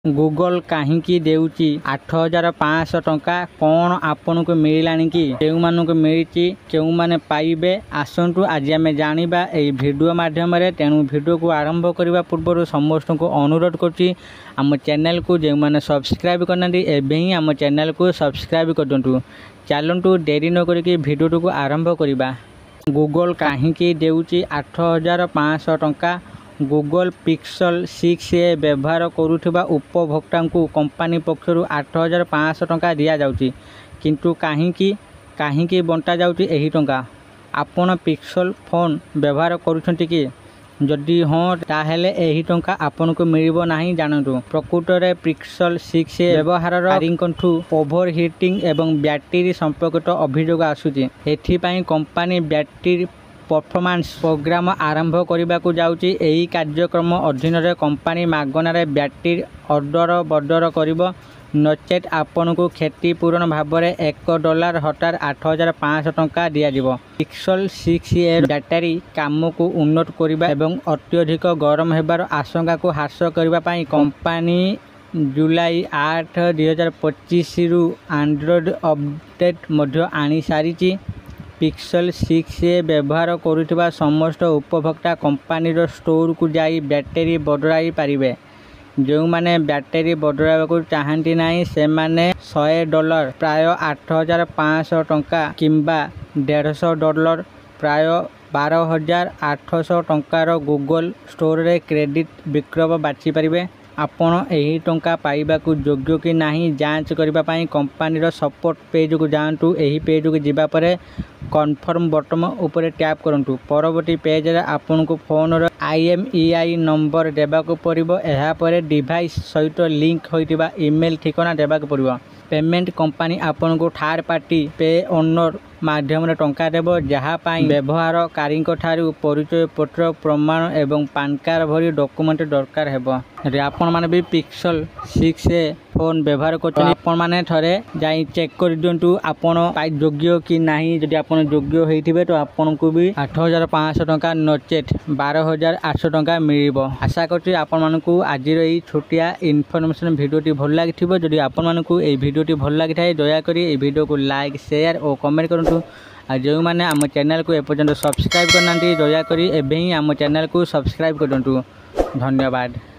Google कहीं देउची 8500 टंका कौन आपन को मिलानी कि केउ मानक मिली केउ माने पाइबे आसंतु आज आम जानिबा एई वीडियो माध्यम रे। तेणु वीडियो को आरंभ करने पूर्व समस्त को अनुरोध करछि आम चैनल को जो मैंने सब्सक्राइब करना एवं ही आम चैनल को सब्सक्राइब कर दिंटू। चलतु देरी न करके वीडियो को आरंभ करवा। गूगल कहीं देउची 8500 टंका गूगल पिक्सल 6a व्यवहार करुवा उपभोक्ता को कंपनी पक्षर 8500 टंका दि जाउची किंतु कहीं बंटा जाउची एही टंका। आपण पिक्सल फोन व्यवहार करुछंती कि जदि हाँ ताहेले एही टंका आपन को मिलिबो नाही जानतु। प्रकृत रे पिक्सल 6a व्यवहारकारींकठू ओभर हीटिंग एवं बैटरी संपर्कित अभियोग आसुची। एथिपाई कंपनी बैटरी परफॉर्मेंस प्रोग्राम आरंभ करने को जाउची। एही कार्यक्रम अधीन रे कंपनी मागणार बैटरी ऑर्डर करिवो नचेत आपन को क्षतिपूरण भाव में $1 हटार 8500 टंका दि जाव। पिक्सल 6a बैटरी काम को उन्नत करने एवं अत्यधिक गरम होबार आशंका को ह्रास करने कंपनी जुलाई 8 2025 रु एंड्रॉइड अपडेट मध्य आनी सारी। पिक्सल 6a व्यवहार करुवा समस्त उपभोक्ता कंपनी स्टोर को जाई बैटरी बदलाई पारिबे। जो माने बैटरी बदलावा को चाहती नहीं से माने $100 प्राय 8500 टंका किंबा $150 प्राय 12800 टंकार गूगल स्टोर रे क्रेडिट विकल्प बाछि पारिबे। आपण एही टंका पाइबा को योग्य कि नहीं जांच करबा पाई कंपनी रो सपोर्ट पेज को जांतु। एही पेज को जिबा परे कन्फर्म बटन ऊपर टैप करंतु। परवर्ती पेज रे आपन को फोन रो IMEI नंबर देबा को पड़िबो। एहा परे डिवाइस सहित लिंक होइतिबा ईमेल ठिकाना देबा को पड़िबो। पेमेंट कंपनी आपन को थर्ड पार्टी पे ओनर माध्यम रे टंका देबो जहा पाई व्यवहारकारी ठारू परिचय पत्र प्रमाण एवं पैन कार्ड भरी डॉक्यूमेंट दरकार हेबो। आपण माने भी पिक्सल 6a फोन व्यवहार करछन आपण माने थरे जाई चेक कर दियंतु आपण पाई योग्य कि नाही। जदि आपण योग्य होइथिबे तो आपण को भी 8500 टंका नचेत 12800 टंका मिलिबो। आशा करछि आपण मानकु आजिर एई छोटिया इन्फॉर्मेशन वीडियोटी भल लागिथिबो। जदि आपण मानकु एई वीडियोटी भल लागिथाय दया करी एई वीडियो को लाइक शेयर और कमेंट करंतु। आ जो मैंने आम चैनल को एपर्यंत सब्सक्राइब करना दया करी एवं ही आम चैनल को सब्सक्राइब कर दिंटू। धन्यवाद।